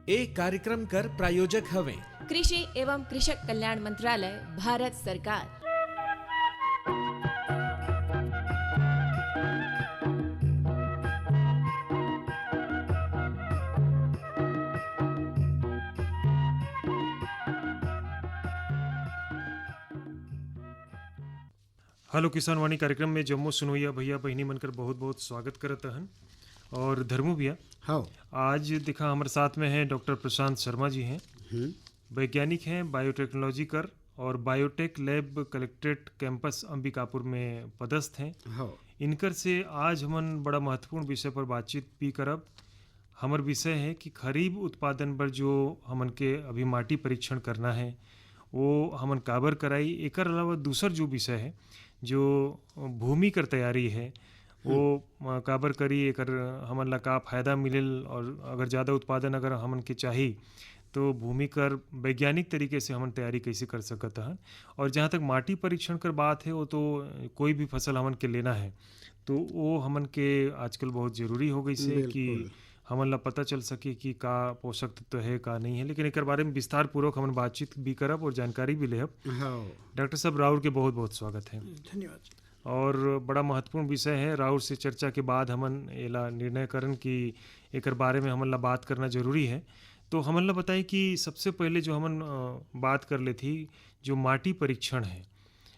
एक कार्यक्रम कर प्रायोजक हवे कृषि एवं कृषक कल्याण मंत्रालय, भारत सरकार। हेलो किसान वाणी कार्यक्रम में जम्मू सुनोइया भैया बहनी मनकर बहुत बहुत स्वागत करत हन। और धर्मू भैया, हाँ, आज दिखा हमारे साथ में हैं डॉक्टर प्रशांत शर्मा जी हैं, वैज्ञानिक हैं, बायोटेक्नोलॉजी कर और biotech lab collectorate campus Ambikapur में पदस्थ हैं। हाँ, इनकर से आज हमन बड़ा महत्वपूर्ण विषय पर बातचीत भी करब। हमर विषय है कि खरीफ उत्पादन पर जो हमन के अभी माटी परीक्षण करना है वो हमन काबर कराई। एकर अलावा दूसर जो विषय है जो भूमि कर तैयारी है वो काबर करी, एकर हमन ला का फायदा मिलेल और अगर ज़्यादा उत्पादन अगर हमन के चाही तो भूमि कर वैज्ञानिक तरीके से हमन तैयारी कैसे कर सकत हन। और जहाँ तक माटी परीक्षण कर बात है वो तो कोई भी फसल हमन के लेना है तो वो हमन के आजकल बहुत ज़रूरी हो गई से कि हमन ला पता चल सके कि का पोषक तत्व है का नहीं है। लेकिन एक बारे में विस्तार पूर्वक हमन बातचीत भी करब और जानकारी भी लेब। हाँ। डॉक्टर साहब, राउर के बहुत बहुत स्वागत है। धन्यवाद। और बड़ा महत्वपूर्ण विषय है, राउर से चर्चा के बाद हमन एला निर्णय करन कि एक बारे में हमन ला बात करना जरूरी है। तो हमन ला बताई कि सबसे पहले जो हमन बात कर ले थी जो माटी परीक्षण है,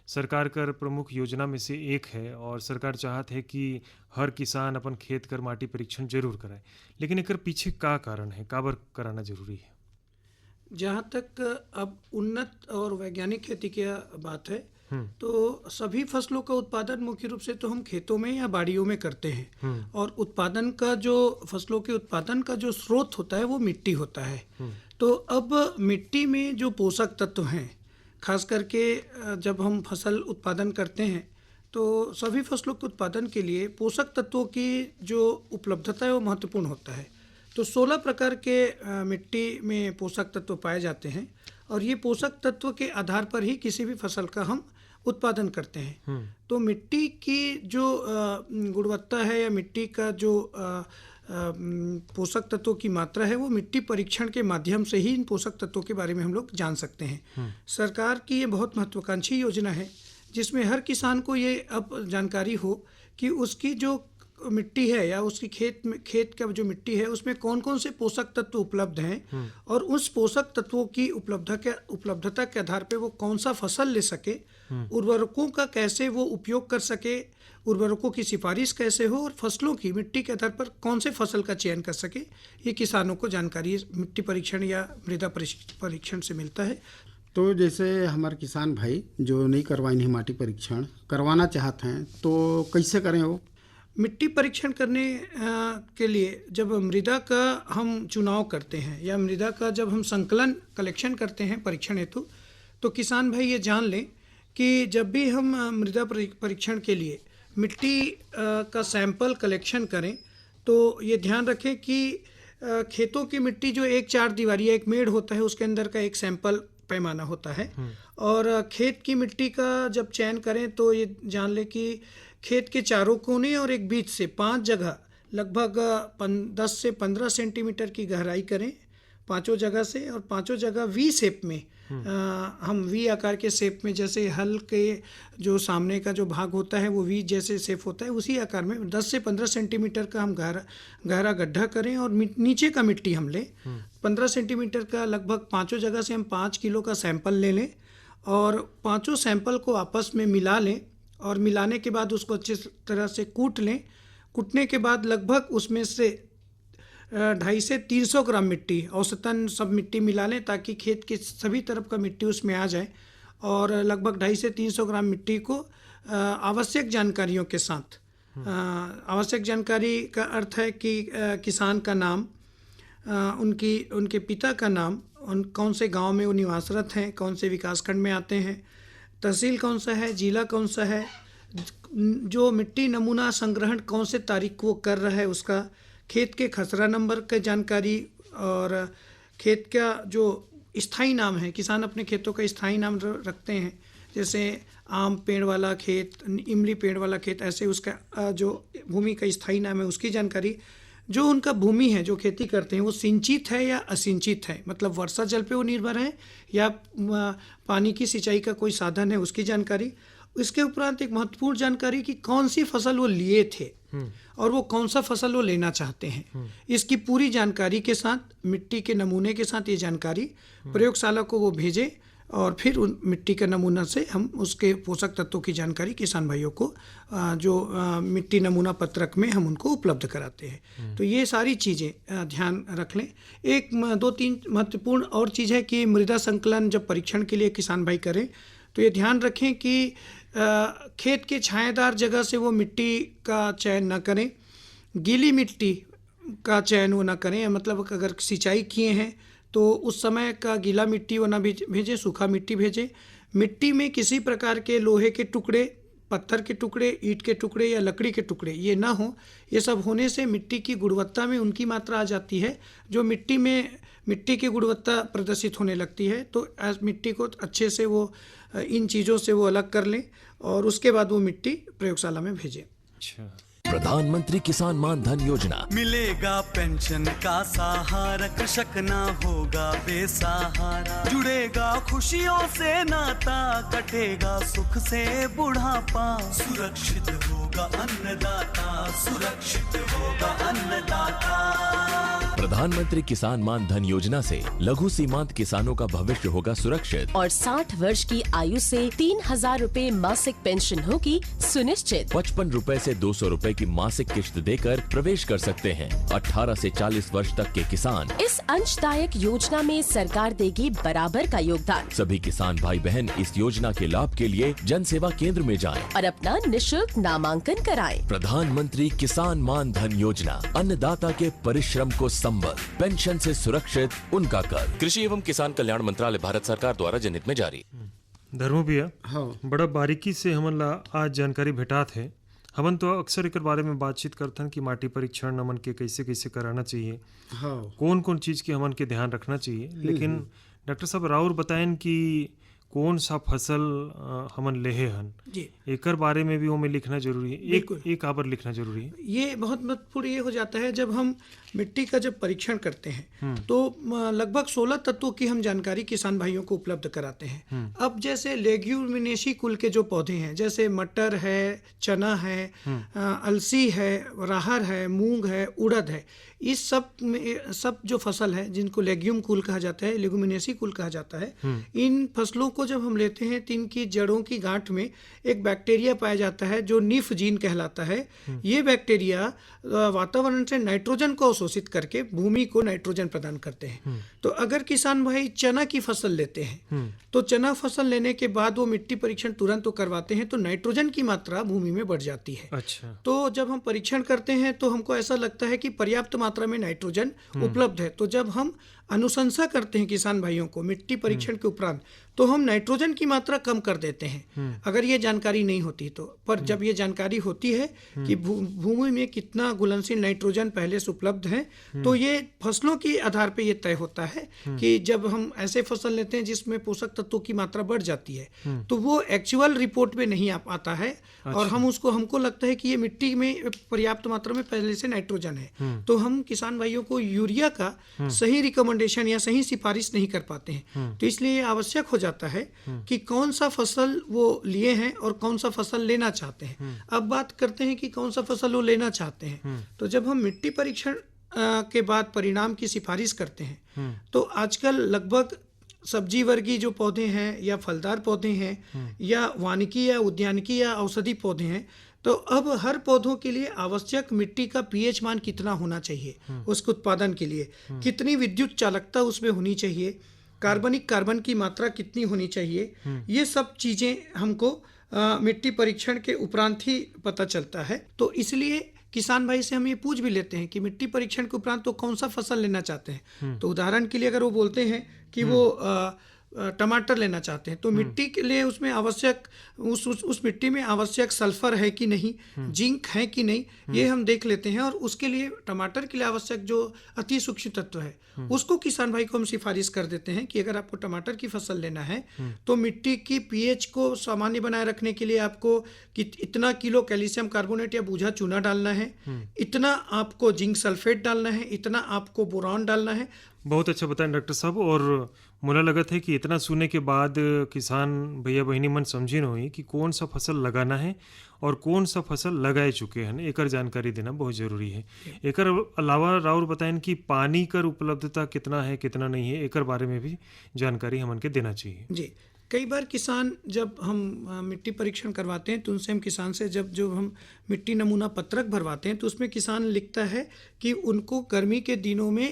सरकार कर प्रमुख योजना में से एक है और सरकार चाहत है कि हर किसान अपन खेत कर माटी परीक्षण जरूर कराए। लेकिन एकर पीछे का कारण है, काबर कराना जरूरी है? जहाँ तक अब उन्नत और वैज्ञानिक खेती की बात है तो सभी फसलों का उत्पादन मुख्य रूप से तो हम खेतों में या बाड़ियों में करते हैं और उत्पादन का जो फसलों के उत्पादन का जो स्रोत होता है वो मिट्टी होता है। तो अब मिट्टी में जो पोषक तत्व हैं, खास करके जब हम फसल उत्पादन करते हैं तो सभी फसलों के उत्पादन के लिए पोषक तत्वों की जो उपलब्धता है वो महत्वपूर्ण होता है। तो 16 प्रकार के मिट्टी में पोषक तत्व पाए जाते हैं और ये पोषक तत्व के आधार पर ही किसी भी फसल का हम उत्पादन करते हैं। तो मिट्टी की जो गुणवत्ता है या मिट्टी का जो पोषक तत्वों की मात्रा है वो मिट्टी परीक्षण के माध्यम से ही इन पोषक तत्वों के बारे में हम लोग जान सकते हैं। सरकार की ये बहुत महत्वाकांक्षी योजना है जिसमें हर किसान को ये अब जानकारी हो कि उसकी जो मिट्टी है या उसकी खेत का जो मिट्टी है उसमें कौन कौन से पोषक तत्व उपलब्ध हैं और उस पोषक तत्वों की उपलब्धता के आधार पे वो कौन सा फसल ले सके, उर्वरकों का कैसे वो उपयोग कर सके, उर्वरकों की सिफारिश कैसे हो और फसलों की मिट्टी के आधार पर कौन से फसल का चयन कर सके, ये किसानों को जानकारी मिट्टी परीक्षण या मृदा परीक्षण से मिलता है। तो जैसे हमारे किसान भाई जो नहीं करवाए हैं माटी परीक्षण करवाना चाहते हैं तो कैसे करें? वो मिट्टी परीक्षण करने के लिए जब मृदा का हम चुनाव करते हैं या मृदा का जब हम संकलन कलेक्शन करते हैं परीक्षण हेतु, तो किसान भाई ये जान लें कि जब भी हम मृदा परीक्षण के लिए मिट्टी का सैंपल कलेक्शन करें तो ये ध्यान रखें कि खेतों की मिट्टी जो एक चार दीवारी एक मेड़ होता है उसके अंदर का एक सैंपल पैमाना होता है। और खेत की मिट्टी का जब चयन करें तो ये जान लें कि खेत के चारों कोने और एक बीच से 5 जगह लगभग 10 से 15 सेंटीमीटर की गहराई करें पांचों जगह से, और पांचों जगह वी शेप में हम वी आकार के शेप में, जैसे हल के जो सामने का जो भाग होता है वो वी जैसे शेप होता है उसी आकार में 10 से 15 सेंटीमीटर का हम गहरा गड्ढा करें और नीचे का मिट्टी हम लें 15 सेंटीमीटर का। लगभग पांचों जगह से हम 5 किलो का सैंपल ले लें और पांचों सैंपल को आपस में मिला लें और मिलाने के बाद उसको अच्छी तरह से कूट लें। कूटने के बाद लगभग उसमें से 250 से 300 ग्राम मिट्टी औसतन सब मिट्टी मिला लें ताकि खेत के सभी तरफ का मिट्टी उसमें आ जाए। और लगभग 250 से 300 ग्राम मिट्टी को आवश्यक जानकारियों के साथ, आवश्यक जानकारी का अर्थ है कि किसान का नाम, उनके पिता का नाम, कौन से गांव में वो निवासरत हैं, कौन से विकासखंड में आते हैं, तहसील कौन सा है, जिला कौन सा है, जो मिट्टी नमूना संग्रहण कौन से तारीख को कर रहा है उसका, खेत के खसरा नंबर की जानकारी और खेत का जो स्थायी नाम है, किसान अपने खेतों का स्थायी नाम रखते हैं, जैसे आम पेड़ वाला खेत, इमली पेड़ वाला खेत, ऐसे उसका जो भूमि का स्थायी नाम है उसकी जानकारी, जो उनका भूमि है, जो खेती करते हैं, वो सिंचित है या असिंचित है, मतलब वर्षा जल पे वो निर्भर है या पानी की सिंचाई का कोई साधन है, उसकी जानकारी। इसके उपरांत एक महत्वपूर्ण जानकारी कि कौन सी फसल वो लिए थे और वो कौन सा फसल वो लेना चाहते हैं, इसकी पूरी जानकारी के साथ, मिट्टी के नमूने के साथ ये जानकारी प्रयोगशाला को वो भेजे और फिर उन मिट्टी के नमूना से हम उसके पोषक तत्वों की जानकारी किसान भाइयों को जो मिट्टी नमूना पत्रक में हम उनको उपलब्ध कराते हैं। तो ये सारी चीज़ें ध्यान रख लें। एक 2-3 महत्वपूर्ण और चीज़ है कि मृदा संकलन जब परीक्षण के लिए किसान भाई करें तो ये ध्यान रखें कि खेत के छायादार जगह से वो मिट्टी का चयन न करें, गीली मिट्टी का चयन वो न करें, मतलब अगर सिंचाई किए हैं तो उस समय का गीला मिट्टी वो ना भेजें, सूखा मिट्टी भेजें। मिट्टी में किसी प्रकार के लोहे के टुकड़े, पत्थर के टुकड़े, ईंट के टुकड़े या लकड़ी के टुकड़े ये ना हो। ये सब होने से मिट्टी की गुणवत्ता में उनकी मात्रा आ जाती है जो मिट्टी की गुणवत्ता प्रदर्शित होने लगती है। तो मिट्टी को अच्छे से वो इन चीज़ों से वो अलग कर लें और उसके बाद वो मिट्टी प्रयोगशाला में भेजें। अच्छा। प्रधानमंत्री किसान मान धन योजना, मिलेगा पेंशन का सहारा, कृषक ना होगा बेसहारा, जुड़ेगा खुशियों से नाता, कटेगा सुख से बुढ़ापा, सुरक्षित होगा अन्नदाता, सुरक्षित होगा अन्नदाता। प्रधानमंत्री किसान मान धन योजना से लघु सीमांत किसानों का भविष्य होगा सुरक्षित और 60 वर्ष की आयु से 3,000 रूपए मासिक पेंशन होगी सुनिश्चित। 55 रूपए से 200 रूपए की मासिक किश्त देकर प्रवेश कर सकते हैं। 18 से 40 वर्ष तक के किसान इस अंशदायक योजना में सरकार देगी बराबर का योगदान। सभी किसान भाई बहन इस योजना के लाभ के लिए जन सेवा केंद्र में जाएं और अपना निशुल्क नामांकन कराएं। प्रधानमंत्री किसान मान धन योजना, अन्नदाता के परिश्रम को संबल, पेंशन से सुरक्षित उनका कर। कृषि एवं किसान कल्याण मंत्रालय, भारत सरकार द्वारा जनहित में जारी। धर्मो भैया, हाँ बड़ा बारीकी से हमन ला आज जानकारी भेटात है। हमन तो अक्सर एक बारे में बातचीत करथन कि माटी परीक्षण हमन के कैसे कैसे कराना चाहिए, हाँ कौन कौन चीज़ के हमन के ध्यान रखना चाहिए। लेकिन डॉक्टर साहब राउर बताएं कि कौन सा फसल हमन लेहे हन, जी एकर बारे में भी हमें लिखना जरूरी है। एक आबर लिखना जरूरी है। ये बहुत महत्वपूर्ण ये हो जाता है जब हम मिट्टी का जब परीक्षण करते हैं तो लगभग 16 तत्वों की हम जानकारी किसान भाइयों को उपलब्ध कराते हैं। अब जैसे लेग्यूमिनेसी कुल के जो पौधे हैं, जैसे मटर है, चना है, अलसी है, राहर है, मूंग है, उड़द है, इस सब जो फसल है जिनको लेग्यूम कुल कहा जाता है, लेग्यूमिनेसी कुल कहा जाता है, इन फसलों को जब हम लेते हैं तो इनकी जड़ों की गांठ में एक बैक्टीरिया पाया जाता है जो निफ जीन कहलाता है। ये बैक्टीरिया वातावरण से नाइट्रोजन को अवशोषित करके भूमि को नाइट्रोजन प्रदान करते हैं। तो अगर किसान भाई चना की फसल लेते हैं तो चना फसल लेने के बाद वो मिट्टी परीक्षण तुरंत करवाते हैं तो नाइट्रोजन की मात्रा भूमि में बढ़ जाती है। अच्छा। तो जब हम परीक्षण करते हैं तो हमको ऐसा लगता है कि पर्याप्त मात्रा में नाइट्रोजन उपलब्ध है। तो जब हम अनुशंसा करते हैं किसान भाइयों को मिट्टी परीक्षण के उपरांत तो हम नाइट्रोजन की मात्रा कम कर देते हैं अगर ये जानकारी नहीं होती तो। पर जब ये जानकारी होती है कि भूमि में कितना घुलनशील नाइट्रोजन पहले से उपलब्ध है तो ये फसलों के आधार पे ये तय होता है कि जब हम ऐसे फसल लेते हैं जिसमें पोषक तत्वों की मात्रा बढ़ जाती है तो वो एक्चुअल रिपोर्ट में नहीं आता है। और हमको लगता है कि ये मिट्टी में पर्याप्त मात्रा में पहले से नाइट्रोजन है तो हम किसान भाइयों को यूरिया का सही रिकमेंडेशन या सही सिफारिश नहीं कर पाते हैं। तो इसलिए आवश्यक हो जाता है कि कौन सा फसल वो लिए हैं और कौन सा फसल लेना चाहते हैं। अब बात करते हैं कि कौन सा फसल वो लेना चाहते हैं। तो जब हम मिट्टी परीक्षण के बाद परिणाम की सिफारिश करते हैं तो आजकल लगभग सब्जी वर्गीय जो पौधे हैं या फलदार पौधे हैं या वानिकी या उद्यानिकी या औषधि पौधे हैं तो अब हर पौधों के लिए आवश्यक मिट्टी का पीएच मान कितना होना चाहिए, उसके उत्पादन के लिए कितनी विद्युत चालकता उसमें होनी चाहिए, कार्बन की मात्रा कितनी होनी चाहिए, ये सब चीज़ें हमको मिट्टी परीक्षण के उपरांत ही पता चलता है। तो इसलिए किसान भाई से हम ये पूछ भी लेते हैं कि मिट्टी परीक्षण के उपरांत तो कौन सा फसल लेना चाहते हैं। तो उदाहरण के लिए अगर वो बोलते हैं कि वो टमाटर लेना चाहते हैं तो मिट्टी के लिए उसमें आवश्यक उस मिट्टी में आवश्यक सल्फर है कि नहीं, जिंक है कि नहीं, ये हम देख लेते हैं। और उसके लिए टमाटर के लिए आवश्यक जो अति सूक्ष्म तत्व है उसको किसान भाई को हम सिफारिश कर देते हैं कि अगर आपको टमाटर की फसल लेना है तो मिट्टी की पीएच को सामान्य बनाए रखने के लिए आपको इतना किलो कैल्शियम कार्बोनेट या बूझा चूना डालना है, इतना आपको जिंक सल्फेट डालना है, इतना आपको बोरान डालना है। बहुत अच्छा बताएं डॉक्टर साहब। और मुझे लगत है कि इतना सुनने के बाद किसान भैया बहनी मन समझी न हुई कि कौन सा फसल लगाना है और कौन सा फसल लगाए चुके हैं, एकर जानकारी देना बहुत जरूरी है। एकर अलावा राउर बताएं कि पानी कर उपलब्धता कितना है कितना नहीं है, एकर बारे में भी जानकारी हमन के देना चाहिए। जी, कई बार किसान जब हम मिट्टी परीक्षण करवाते हैं तो उनसे हम किसान से जब हम मिट्टी नमूना पत्रक भरवाते हैं तो उसमें किसान लिखता है कि उनको गर्मी के दिनों में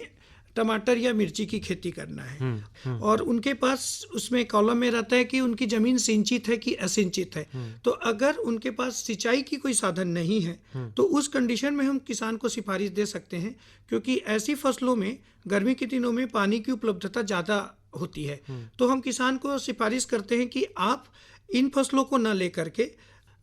टमाटर या मिर्ची की खेती करना है और उनके पास उसमें कॉलम में रहता है कि उनकी जमीन सिंचित है कि असिंचित है। तो अगर उनके पास सिंचाई की कोई साधन नहीं है तो उस कंडीशन में हम किसान को सिफारिश दे सकते हैं, क्योंकि ऐसी फसलों में गर्मी के दिनों में पानी की उपलब्धता ज़्यादा होती है। तो हम किसान को सिफारिश करते हैं कि आप इन फसलों को न लेकर के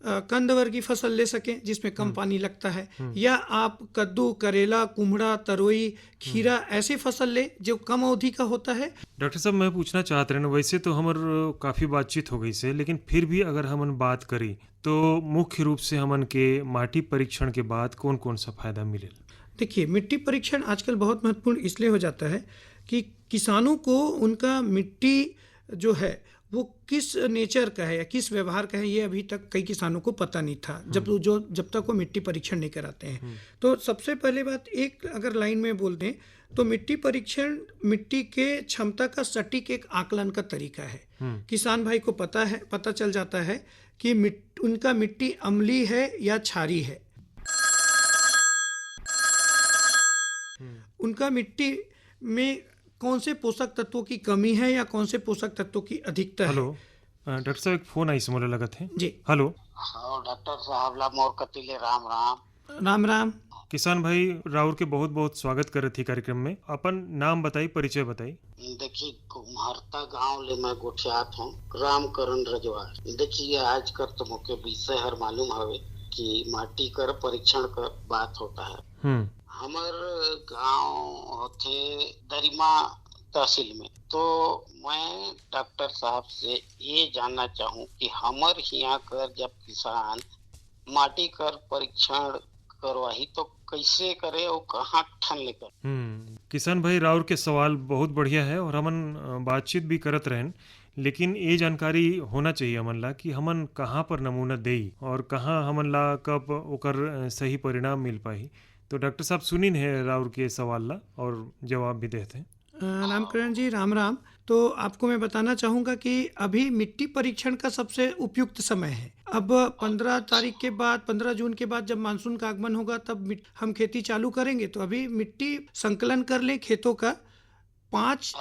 कंद वर्गीय फसल ले सकें जिसमें कम पानी लगता है, या आप कद्दू, करेला, कुम्हड़ा, तरोई, खीरा ऐसी फसल ले जो कम अवधि का होता है। डॉक्टर साहब मैं पूछना चाहते रहे, वैसे तो हमर काफ़ी बातचीत हो गई से, लेकिन फिर भी अगर हमन बात करी तो मुख्य रूप से हमन के माटी परीक्षण के बाद कौन कौन सा फायदा मिले? देखिए, मिट्टी परीक्षण आजकल बहुत महत्वपूर्ण इसलिए हो जाता है कि किसानों को उनका मिट्टी जो है वो किस नेचर का है या किस व्यवहार का है, ये अभी तक कई किसानों को पता नहीं था जब तक वो मिट्टी परीक्षण नहीं कराते हैं। तो सबसे पहले बात एक अगर लाइन में बोल दें तो मिट्टी परीक्षण मिट्टी के क्षमता का सटीक एक आकलन का तरीका है। किसान भाई को पता चल जाता है कि उनका मिट्टी अम्लीय है या क्षारीय है, उनका मिट्टी में कौन से पोषक तत्वों की कमी है या कौन से पोषक तत्वों की अधिकता है। हेलो डॉक्टर साहब, एक फोन आई से मुझे लगा थे जी। हेलो डॉक्टर साहब ला मोर कतिले राम राम। राम राम। किसान भाई राउर के बहुत बहुत स्वागत करे थी कार्यक्रम में। अपन नाम बताई, परिचय बताई। देखिए, कुम्हरता गांव ले मैं गोठियात हूँ, रामकरण रजवार। देखिए, आज कर तो मुख्य विषय हर मालूम हवे कि माटी कर परीक्षण का बात होता है। हमर गांव होते दरिमा तहसील में। तो मैं डॉक्टर साहब से ये जानना चाहूँ कि हमर यहाँ कर जब किसान माटी कर परीक्षण करवाही तो कैसे करे और कहाँ ठन लेकर? किसान भाई राउर के सवाल बहुत बढ़िया है और हमन बातचीत भी करत रहें, लेकिन ये जानकारी होना चाहिए हमन ला कि हमन कहाँ पर नमूना देई और कहाँ हमन ला कब ओकर सही परिणाम मिल पाही। तो डॉक्टर साहब सुनिन है राउर के सवाल ला और जवाब भी देते हैं। रामकरण जी राम राम। तो आपको मैं बताना चाहूँगा कि अभी मिट्टी परीक्षण का सबसे उपयुक्त समय है। अब 15 तारीख के बाद 15 जून के बाद जब मानसून का आगमन होगा तब हम खेती चालू करेंगे। तो अभी मिट्टी संकलन कर लें खेतों का। 5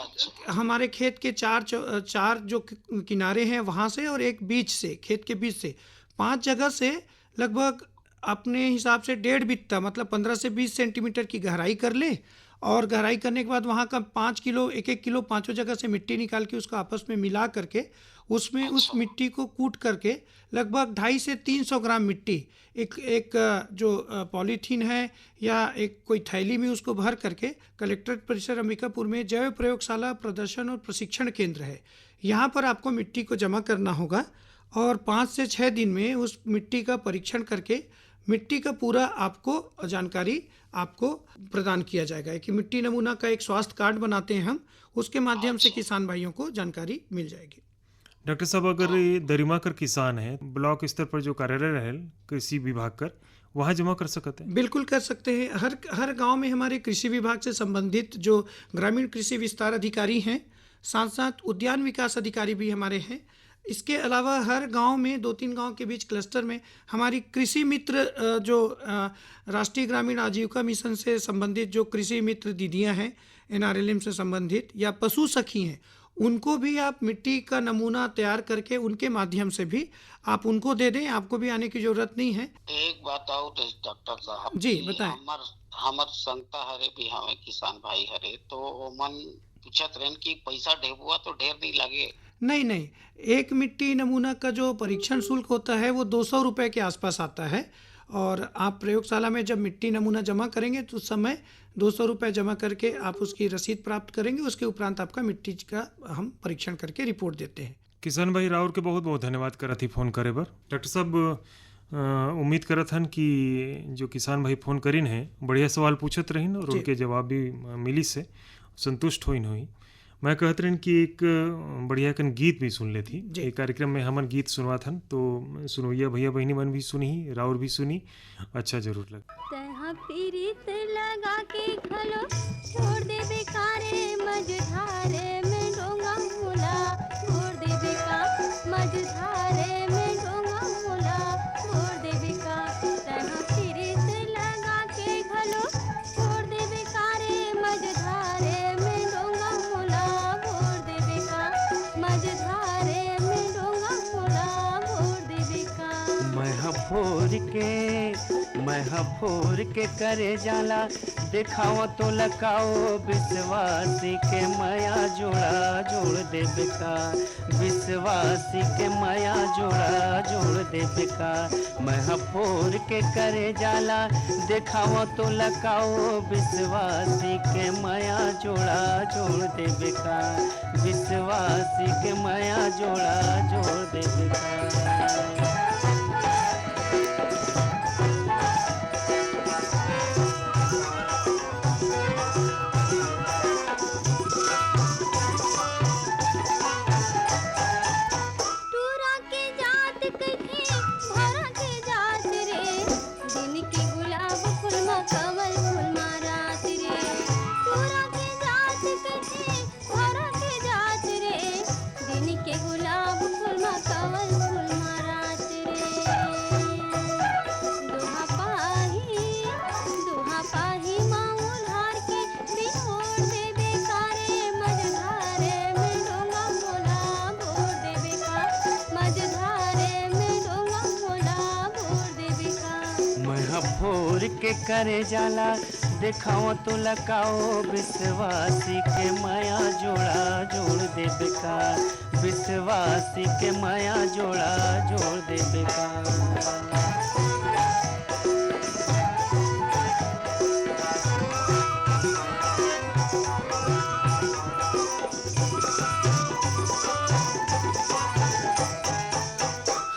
हमारे खेत के चार जो किनारे हैं वहाँ से और एक बीच से, खेत के बीच से 5 जगह से लगभग अपने हिसाब से 1.5 बित्ता मतलब 15 से 20 सेंटीमीटर की गहराई कर ले। और गहराई करने के बाद वहाँ का 5 किलो 1-1 किलो 5 जगह से मिट्टी निकाल के उसको आपस में मिला करके उसमें उस मिट्टी को कूट करके लगभग 250 से 300 ग्राम मिट्टी एक जो पॉलीथीन है या एक कोई थैली में उसको भर करके कलेक्ट्रेट परिसर अंबिकापुर में जैव प्रयोगशाला प्रदर्शन और प्रशिक्षण केंद्र है, यहाँ पर आपको मिट्टी को जमा करना होगा और 5 से 6 दिन में उस मिट्टी का परीक्षण करके मिट्टी का पूरा आपको जानकारी आपको प्रदान किया जाएगा। कि मिट्टी नमूना का एक स्वास्थ्य कार्ड बनाते हैं हम, उसके माध्यम से किसान भाइयों को जानकारी मिल जाएगी। डॉक्टर साहब, अगर ये दरिमा कर किसान है, ब्लॉक स्तर पर जो कार्यालय रहे कृषि विभाग कर, वहाँ जमा कर सकते हैं? बिल्कुल कर सकते हैं। हर गांव में हमारे कृषि विभाग से संबंधित जो ग्रामीण कृषि विस्तार अधिकारी हैं, साथ साथ उद्यान विकास अधिकारी भी हमारे हैं। इसके अलावा हर गांव में 2-3 गांव के बीच क्लस्टर में हमारी कृषि मित्र जो राष्ट्रीय ग्रामीण आजीविका मिशन से संबंधित जो कृषि मित्र दीदियां हैं, NRLM से संबंधित या पशु सखी हैं, उनको भी आप मिट्टी का नमूना तैयार करके उनके माध्यम से भी आप उनको दे दें, आपको भी आने की जरूरत नहीं है। एक बात और डॉक्टर साहब जी बताएं। हमर संगता हरे भी हमें किसान भाई हरे, तो ओमन पूछत रहन कि पैसा ढेबुआ तो ढेर नहीं लगे। नहीं, एक मिट्टी नमूना का जो परीक्षण शुल्क होता है वो 200 रुपये के आसपास आता है, और आप प्रयोगशाला में जब मिट्टी नमूना जमा करेंगे तो उस समय 200 रुपये जमा करके आप उसकी रसीद प्राप्त करेंगे। उसके उपरांत आपका मिट्टी का हम परीक्षण करके रिपोर्ट देते हैं। किसान भाई राउर के बहुत बहुत धन्यवाद करत ही फ़ोन करे बर। डॉक्टर साहब उम्मीद करत हन कि जो किसान भाई फ़ोन करीन हैं बढ़िया सवाल पूछत रहीन और उनके जवाब भी मिली से संतुष्ट होइन हुई। मैं कहत रहन कि एक बढ़िया कन गीत भी सुन लेती। एक कार्यक्रम में हमन गीत सुनवात हन, तो सुनोइया भैया बहनी मन भी सुनी, राउर भी सुनी, अच्छा जरूर लगा। पीरित लगा के खलो छोड़ दे बेकारे मझधारे में डोंगा मोला, छोड़ दे बेका मझधारे में डोंगा मोला, छोड़ दे बेका। तहाँ पीरित लगा के खलो छोड़ दे बेकारे मझधारे में डोंगा मोला, छोड़ दे बेका मझधारे में डोंगा मोला, छोड़ दे बेका। मैं फोर के करे जाला दिखाओ तो लगाओ विश्वासी के माया जोड़ा जोड़ दे बेका, विश्वासी के माया जोड़ा जोड़ दे बेका। मैं फोर के करे जाला दिखाओ तो लगाओ विश्वासी के माया जोड़ा जोड़ दे बेका, विश्वासी के माया जोड़ा जोड़ दे बेका। के करे जाला दिखाओ तो लगाओ विश्वासी के माया जोड़ा जोड़ दे बेका, विश्वासी के माया जोड़ा जोड़ दे बेका।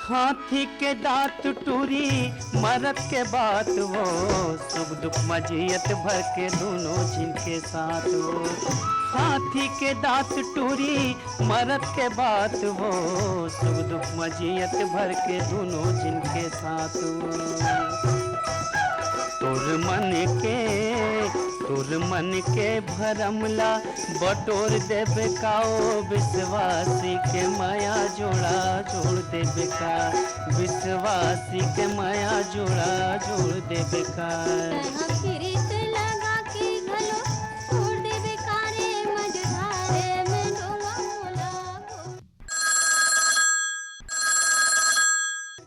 हाथी के दांत टूरी मरद के बात वो, सुख दुख मजियत भर के दोनों जिनके साथ वो। हाथी के दांत टूरी मरद के बात वो, सुख दुख मजियत भर के दोनों जिनके साथ वो। तोर मन के भरमला बटोर दे बेकाओ, विश्वासी के माया जोड़ा जोड़ दे बेका, विश्वासी के माया जोड़ा जोड़ दे बेका।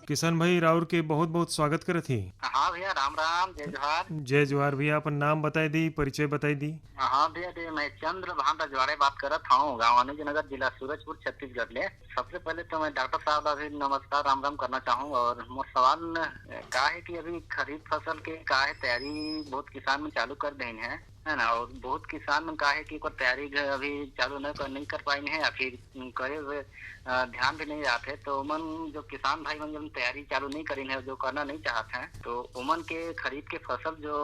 किसान भाई राउर के बहुत बहुत स्वागत करत ही। हाँ भैया, राम राम, जय जोहार। जय जोहार भैया, अपन नाम बताई दी, परिचय बताई दी। हाँ भैया, मैं चंद्र भान रजवाड़े बात करत हूँ, गाँव वाणिज्यनगर, जिला सूरजपुर, छत्तीसगढ़ ले। सबसे पहले तो मैं डॉक्टर साहब अभी नमस्कार राम राम करना चाहूँ। और मोर सवाल का है कि अभी खरीफ फसल के का है तैयारी बहुत किसान में चालू कर देन है ना, और बहुत किसान में का है कि कोई तैयारी अभी चालू नहीं कर पाए हैं, या फिर करे हुए ध्यान भी नहीं आते। तो उमन जो किसान भाई मन जब तैयारी चालू नहीं करी है, जो करना नहीं चाहते हैं, तो उमन के खरीफ के फसल जो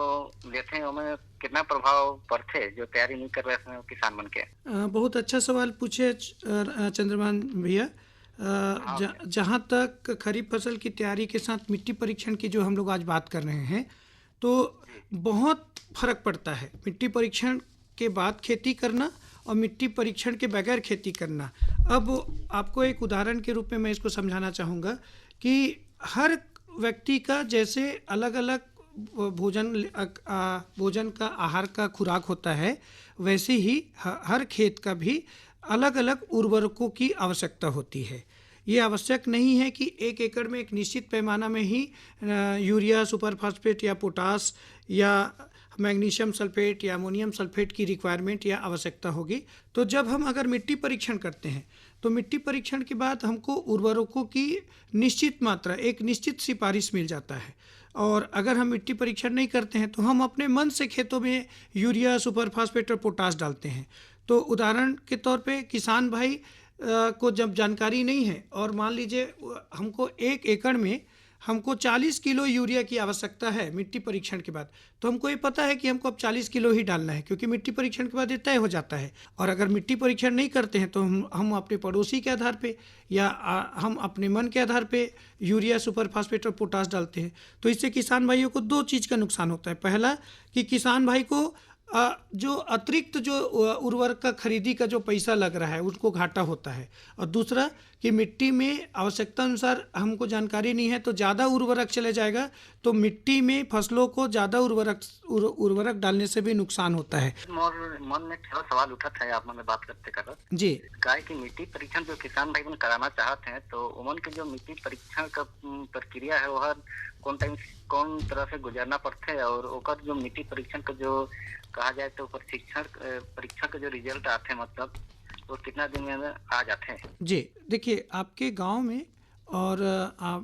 लेते हैं उनमें कितना प्रभाव पड़ते जो तैयारी नहीं कर रहे हैं किसान मन के। बहुत अच्छा सवाल पूछे चंद्रभान भैया। जहाँ तक खरीफ फसल की तैयारी के साथ मिट्टी परीक्षण की जो हम लोग आज बात कर रहे हैं, तो बहुत फर्क पड़ता है मिट्टी परीक्षण के बाद खेती करना और मिट्टी परीक्षण के बगैर खेती करना। अब आपको एक उदाहरण के रूप में मैं इसको समझाना चाहूँगा कि हर व्यक्ति का जैसे अलग अलग भोजन का आहार का खुराक होता है, वैसे ही हर खेत का भी अलग अलग उर्वरकों की आवश्यकता होती है। ये आवश्यक नहीं है कि एक एकड़ में एक निश्चित पैमाना में ही यूरिया, सुपर फास्फेट या पोटास या मैग्नीशियम सल्फेट या अमोनियम सल्फेट की रिक्वायरमेंट या आवश्यकता होगी। तो जब हम अगर मिट्टी परीक्षण करते हैं तो मिट्टी परीक्षण के बाद हमको उर्वरकों की निश्चित मात्रा, एक निश्चित सिफारिश मिल जाता है। और अगर हम मिट्टी परीक्षण नहीं करते हैं तो हम अपने मन से खेतों में यूरिया, सुपर फास्फेट और पोटाश डालते हैं। तो उदाहरण के तौर पे किसान भाई को जब जानकारी नहीं है और मान लीजिए हमको 1 एकड़ में हमको 40 किलो यूरिया की आवश्यकता है मिट्टी परीक्षण के बाद, तो हमको ये पता है कि हमको अब 40 किलो ही डालना है, क्योंकि मिट्टी परीक्षण के बाद ये तय हो जाता है। और अगर मिट्टी परीक्षण नहीं करते हैं तो हम अपने पड़ोसी के आधार पे या हम अपने मन के आधार पे यूरिया, सुपर फास्फेट और पोटाश डालते हैं। तो इससे किसान भाइयों को 2 चीज़ का नुकसान होता है। पहला कि किसान भाई को जो अतिरिक्त जो उर्वरक का खरीदी का जो पैसा लग रहा है उसको घाटा होता है। और दूसरा कि मिट्टी में आवश्यकता अनुसार हमको जानकारी नहीं है तो ज़्यादा उर्वरक चले जाएगा, तो मिट्टी में फसलों को ज़्यादा उर्वरक डालने से भी नुकसान होता है। मोर मन में थोड़ा सवाल उठा था आप में बात करते करते जी, गाय की मिट्टी परीक्षण जो किसान भाई मन कराना चाहते हैं तो उमन के जो मिट्टी परीक्षण का प्रक्रिया है वह कौन तरह से गुजरना पड़ते है और ओकर जो मिट्टी परीक्षण का जो कहा जाए तो परीक्षण का जो रिजल्ट आते हैं मतलब वो कितना दिन में आ जाते हैं? जी देखिए, आपके गांव में और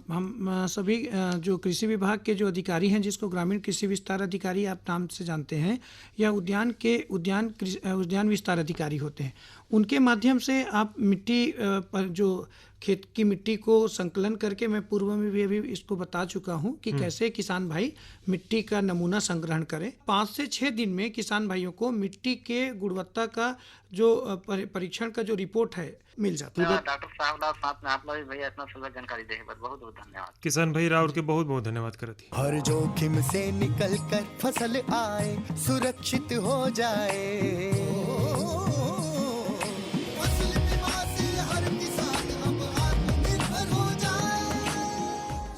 हम सभी जो कृषि विभाग के जो अधिकारी हैं, जिसको ग्रामीण कृषि विस्तार अधिकारी आप नाम से जानते हैं, या उद्यान विस्तार अधिकारी होते हैं, उनके माध्यम से आप मिट्टी पर जो खेत की मिट्टी को संकलन करके, मैं पूर्व में भी अभी इसको बता चुका हूं कि कैसे किसान भाई मिट्टी का नमूना संग्रहण करें। 5 से 6 दिन में किसान भाइयों को मिट्टी के गुणवत्ता का जो परीक्षण का जो रिपोर्ट है मिल जाता है। डॉक्टर साहब साथ में आप लोग भैया इतना सुंदर जानकारी देने पर बहुत बहुत धन्यवाद। किसान भाई राउर के बहुत बहुत धन्यवाद करती। हर जोखिम से निकल कर फसल आए, सुरक्षित हो जाए,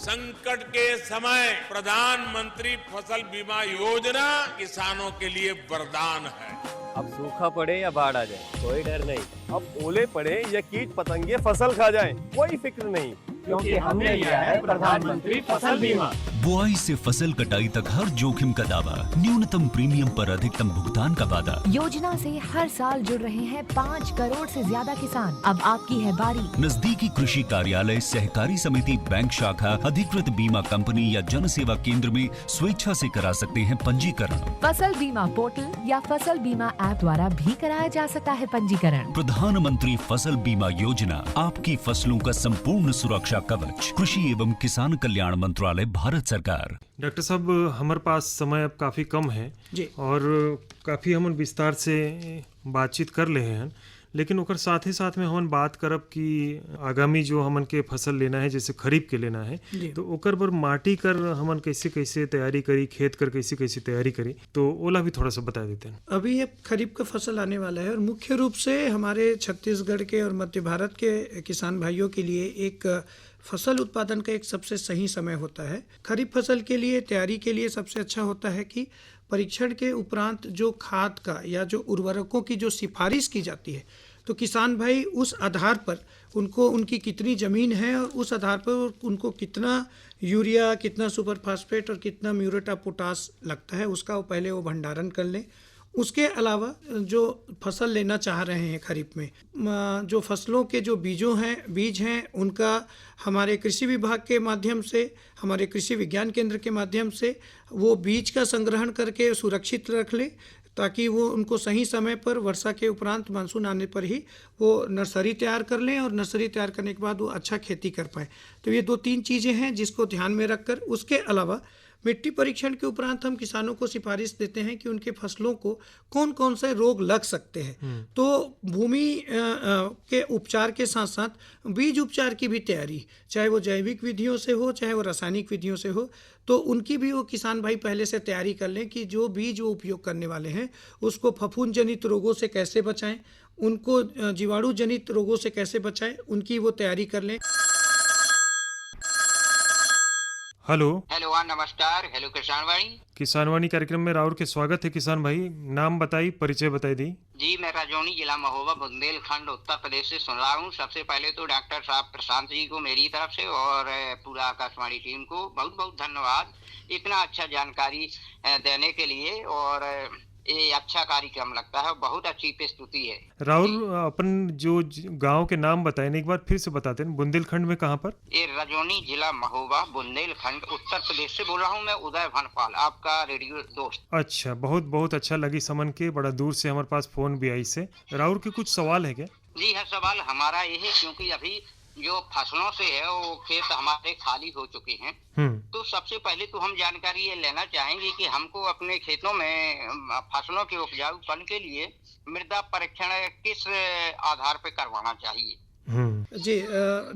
संकट के समय प्रधानमंत्री फसल बीमा योजना किसानों के लिए वरदान है। अब सूखा पड़े या बाढ़ आ जाए कोई डर नहीं, अब ओले पड़े या कीट पतंगे फसल खा जाए कोई फिक्र नहीं, क्योंकि हमने लिया है प्रधानमंत्री फसल बीमा। बुआई से फसल कटाई तक हर जोखिम का दावा, न्यूनतम प्रीमियम पर अधिकतम भुगतान का वादा। योजना से हर साल जुड़ रहे हैं 5 करोड़ से ज्यादा किसान। अब आपकी है बारी। नजदीकी कृषि कार्यालय, सहकारी समिति, बैंक शाखा, अधिकृत बीमा कंपनी या जन सेवा केंद्र में स्वेच्छा से करा सकते हैं पंजीकरण। फसल बीमा पोर्टल या फसल बीमा ऐप द्वारा भी कराया जा सकता है पंजीकरण। प्रधानमंत्री फसल बीमा योजना, आपकी फसलों का संपूर्ण सुरक्षा कवच। कृषि एवं किसान कल्याण मंत्रालय, भारत सरकार। डॉक्टर साहब, हमारे पास समय अब काफ़ी कम है जी, और काफ़ी हम विस्तार से बातचीत कर ले हैं, लेकिन ओकर साथ ही साथ में हम बात करब कि आगामी जो हमन के फसल लेना है, जैसे खरीफ के लेना है, तो ओकर पर माटी कर हमन कैसे कैसे तैयारी करी, खेत कर कैसे कैसे तैयारी करी, तो ओला भी थोड़ा सा बता देते हैं। अभी ये खरीफ का फसल आने वाला है और मुख्य रूप से हमारे छत्तीसगढ़ के और मध्य भारत के किसान भाइयों के लिए एक फसल उत्पादन का एक सबसे सही समय होता है। खरीफ फसल के लिए तैयारी के लिए सबसे अच्छा होता है कि परीक्षण के उपरांत जो खाद का या जो उर्वरकों की जो सिफारिश की जाती है, तो किसान भाई उस आधार पर उनको उनकी कितनी ज़मीन है और उस आधार पर उनको कितना यूरिया, कितना सुपर फास्फेट और कितना म्यूरेट ऑफ पोटाश लगता है, उसका वो पहले वो भंडारण कर लें। उसके अलावा जो फसल लेना चाह रहे हैं खरीफ में, जो फसलों के जो बीज हैं उनका हमारे कृषि विभाग के माध्यम से, हमारे कृषि विज्ञान केंद्र के माध्यम से वो बीज का संग्रहण करके सुरक्षित रख लें, ताकि वो उनको सही समय पर वर्षा के उपरांत मानसून आने पर ही वो नर्सरी तैयार कर लें और नर्सरी तैयार करने के बाद वो अच्छा खेती कर पाएँ। तो ये 2-3 चीज़ें हैं जिसको ध्यान में रखकर, उसके अलावा मिट्टी परीक्षण के उपरांत हम किसानों को सिफारिश देते हैं कि उनके फसलों को कौन कौन से रोग लग सकते हैं। तो भूमि के उपचार के साथ साथ बीज उपचार की भी तैयारी, चाहे वो जैविक विधियों से हो चाहे वो रासायनिक विधियों से हो, तो उनकी भी वो किसान भाई पहले से तैयारी कर लें कि जो बीज वो उपयोग करने वाले हैं उसको फफूंद जनित रोगों से कैसे बचाएं, उनको जीवाणु जनित रोगों से कैसे बचाएं, उनकी वो तैयारी कर लें। हेलो हेलो हाँ नमस्कार। हेलो किसानवाणी। किसानवाणी कार्यक्रम में राउर के स्वागत है। किसान भाई नाम बताई, परिचय बताई दी। जी मैं राजौनी जिला महोबा बुंदेलखंड उत्तर प्रदेश से सुन रहा हूँ। सबसे पहले तो डॉक्टर साहब प्रशांत जी को मेरी तरफ से और पूरा आकाशवाणी टीम को बहुत बहुत धन्यवाद इतना अच्छा जानकारी देने के लिए। और ये अच्छा कार्यक्रम लगता है, बहुत अच्छी प्रस्तुति है। राउर अपन जो गांव के नाम बताए एक बार फिर से बताते हैं। बुंदेलखंड में कहाँ पर? ये रजौनी जिला महोबा बुंदेलखंड उत्तर प्रदेश से बोल रहा हूँ मैं, उदय भनपाल, आपका रेडियो दोस्त। अच्छा, बहुत बहुत अच्छा लगी समन के, बड़ा दूर से हमारे पास फोन भी आई से। राउर के कुछ सवाल है क्या? जी हाँ, सवाल हमारा ये है क्योंकि अभी जो फसलों से है वो खेत हमारे खाली हो चुके हैं, तो सबसे पहले तो हम जानकारी ये लेना चाहेंगे कि हमको अपने खेतों में फसलों के उपजाऊपन के लिए मृदा परीक्षण किस आधार पर करवाना चाहिए? जी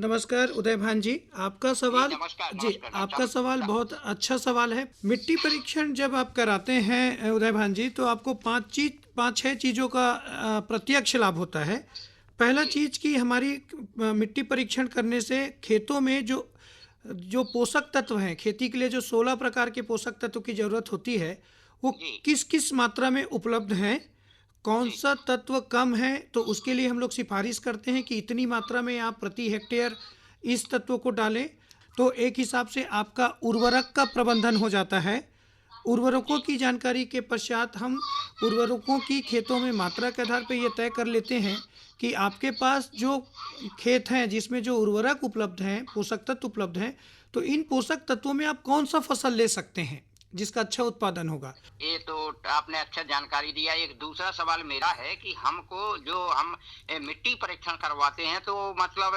नमस्कार उदय भान जी, आपका सवाल जी आपका सवाल बहुत अच्छा सवाल है। मिट्टी परीक्षण जब आप कराते हैं उदय भान जी, तो आपको 5-6 चीज़ों का प्रत्यक्ष लाभ होता है। पहला चीज़ कि हमारी मिट्टी परीक्षण करने से खेतों में जो पोषक तत्व हैं, खेती के लिए जो 16 प्रकार के पोषक तत्व की ज़रूरत होती है वो किस किस मात्रा में उपलब्ध हैं, कौन सा तत्व कम है, तो उसके लिए हम लोग सिफारिश करते हैं कि इतनी मात्रा में आप प्रति हेक्टेयर इस तत्व को डालें। तो एक हिसाब से आपका उर्वरक का प्रबंधन हो जाता है। उर्वरकों की जानकारी के पश्चात हम उर्वरकों की खेतों में मात्रा के आधार पर यह तय कर लेते हैं कि आपके पास जो खेत हैं जिसमें जो उर्वरक उपलब्ध हैं, पोषक तत्व उपलब्ध हैं, तो इन पोषक तत्वों में आप कौन सा फसल ले सकते हैं जिसका अच्छा उत्पादन होगा। ये तो आपने अच्छा जानकारी दिया। एक दूसरा सवाल मेरा है कि हमको जो हम मिट्टी परीक्षण करवाते हैं तो मतलब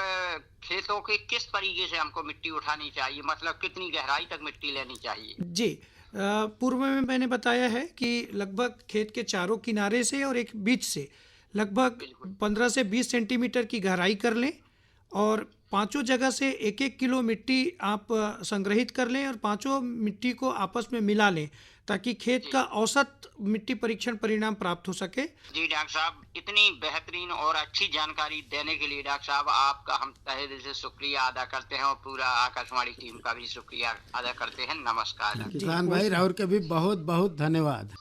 खेतों के किस तरीके से हमको मिट्टी उठानी चाहिए, मतलब कितनी गहराई तक मिट्टी लेनी चाहिए? जी पूर्व में मैंने बताया है कि लगभग खेत के चारों किनारे से और एक बीच से लगभग 15 से 20 सेंटीमीटर की गहराई कर लें और पांचों जगह से 1-1 किलो मिट्टी आप संग्रहित कर लें और पांचों मिट्टी को आपस में मिला लें ताकि खेत का औसत मिट्टी परीक्षण परिणाम प्राप्त हो सके। जी डॉक्टर साहब, इतनी बेहतरीन और अच्छी जानकारी देने के लिए डॉक्टर साहब आपका हम तहे दिल से शुक्रिया अदा करते हैं और पूरा आकाशवाणी टीम का भी शुक्रिया अदा करते हैं। नमस्कार। किसान भाई राहुल के भी बहुत बहुत धन्यवाद।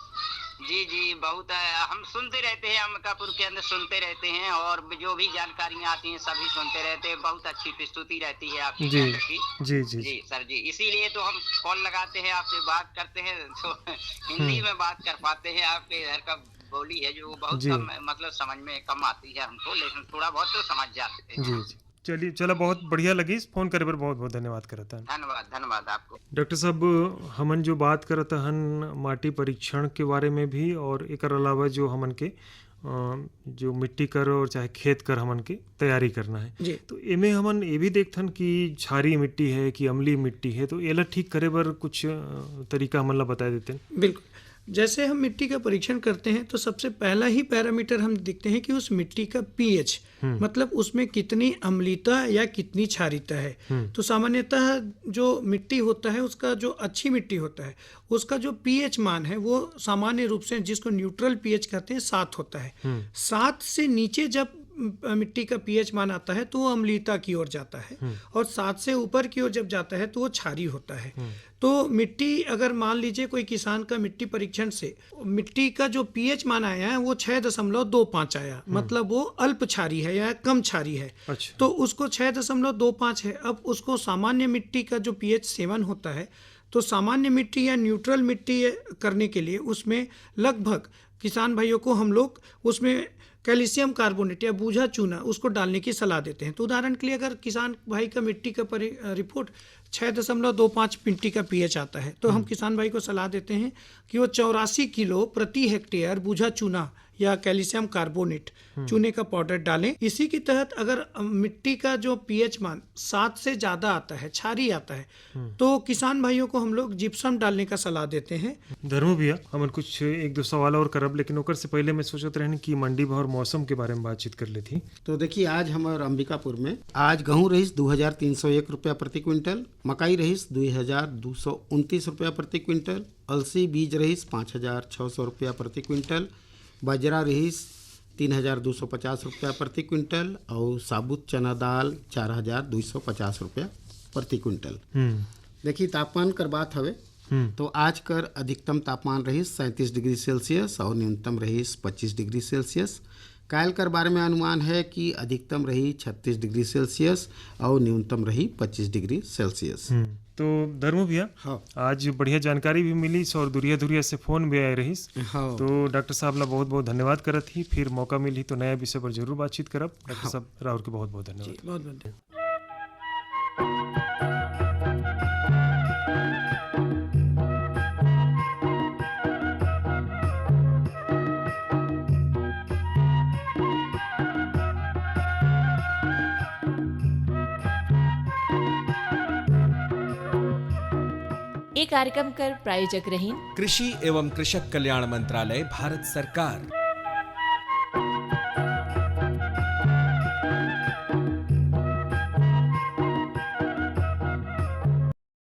जी बहुत हम सुनते रहते हैं, अमकापुर के अंदर सुनते रहते हैं और जो भी जानकारियाँ आती हैं सभी सुनते रहते हैं। बहुत अच्छी प्रस्तुति रहती है आपकी जी जी सर जी, इसीलिए तो हम कॉल लगाते हैं, आपसे बात करते हैं तो हिंदी में बात कर पाते हैं। आपके घर का बोली है जो बहुत कम मतलब समझ में कम आती है हमको, लेकिन थोड़ा बहुत तो समझ जाते हैं। जी चलिए, चलो बहुत बढ़िया लगी। इस फोन करे पर बहुत बहुत धन्यवाद करता है। धन्यवाद आपको। डॉक्टर साहब, हमन जो बात करता हन माटी परीक्षण के बारे में भी और एक अलावा जो हमन के जो मिट्टी कर और चाहे खेत कर हमन के तैयारी करना है, तो एमे हमन ये भी देखथन कि क्षारीय मिट्टी है कि अम्लीय मिट्टी है, तो एला ठीक करे बर कुछ तरीका हमन ला बता देते हैं। बिल्कुल, जैसे हम मिट्टी का परीक्षण करते हैं तो सबसे पहला ही पैरामीटर हम देखते हैं कि उस मिट्टी का पीएच, मतलब उसमें कितनी अम्लीयता या कितनी क्षारीयता है। तो सामान्यतः जो मिट्टी होता है उसका जो अच्छी मिट्टी होता है उसका जो पीएच मान है वो सामान्य रूप से जिसको न्यूट्रल पीएच कहते हैं 7 होता है। 7 से नीचे जब मिट्टी का पीएच मान आता है तो वो अम्लीयता की ओर जाता है और 7 से ऊपर की ओर जब जाता है तो वो क्षारीय होता है। तो मिट्टी अगर मान लीजिए कोई किसान का मिट्टी परीक्षण से मिट्टी का जो पीएच मान आया है वो 6.25 आया, मतलब वो अल्प क्षारीय है या कम क्षारीय है। अच्छा। तो उसको 6.25 है। अब उसको सामान्य मिट्टी का जो पीएच 7 होता है, तो सामान्य मिट्टी या न्यूट्रल मिट्टी करने के लिए उसमें लगभग किसान भाइयों को हम लोग उसमें कैल्शियम कार्बोनेट या बूझा चूना उसको डालने की सलाह देते हैं। तो उदाहरण के लिए अगर किसान भाई का मिट्टी का रिपोर्ट 6.25 मिट्टी का पीएच आता है तो हम किसान भाई को सलाह देते हैं कि वो 84 किलो प्रति हेक्टेयर बूझा चूना या कैल्शियम कार्बोनेट चूने का पाउडर डालें। इसी के तहत अगर मिट्टी का जो पीएच मान 7 से ज़्यादा आता है, क्षारीय आता है, तो किसान भाइयों को हम लोग जिप्सम डालने का सलाह देते हैं। धर्म भैया, हम कुछ 1-2 सवाल और करब, लेकिन ओकर से पहले मैं सोचते रहने कि मंडी भाव और मौसम के बारे में बातचीत कर ली थी। तो देखिए, आज हमारे अंबिकापुर में आज गेहूँ रहीस 2301 रुपया प्रति क्विंटल, मकई रहीस 2229 रुपया प्रति क्विंटल, अलसी बीज रहीस 5600 रुपया प्रति क्विंटल, बाजरा रहीस 3250 रुपया प्रति क्विंटल और साबुत चना दाल 4250 रुपया प्रति क्विंटल। देखिए तापमान कर बात हवे तो आज कर अधिकतम तापमान रही 37 डिग्री सेल्सियस और न्यूनतम रही 25 डिग्री सेल्सियस। काल कर बारे में अनुमान है कि अधिकतम रही 36 डिग्री सेल्सियस और न्यूनतम रही 25 डिग्री सेल्सियस। तो धर्मो भैया हाँ। आज बढ़िया जानकारी भी मिली और दुरिया से फोन भी आए रहीस। हाँ। तो डॉक्टर साहब ला बहुत बहुत धन्यवाद करत ही। फिर मौका मिली तो नया विषय पर जरूर बातचीत करब। डॉक्टर साहब राहुल के बहुत बहुत धन्यवाद। बहुत बहुत ये कार्यक्रम कर प्रायोजक रहीन कृषि एवं कृषक कल्याण मंत्रालय भारत सरकार।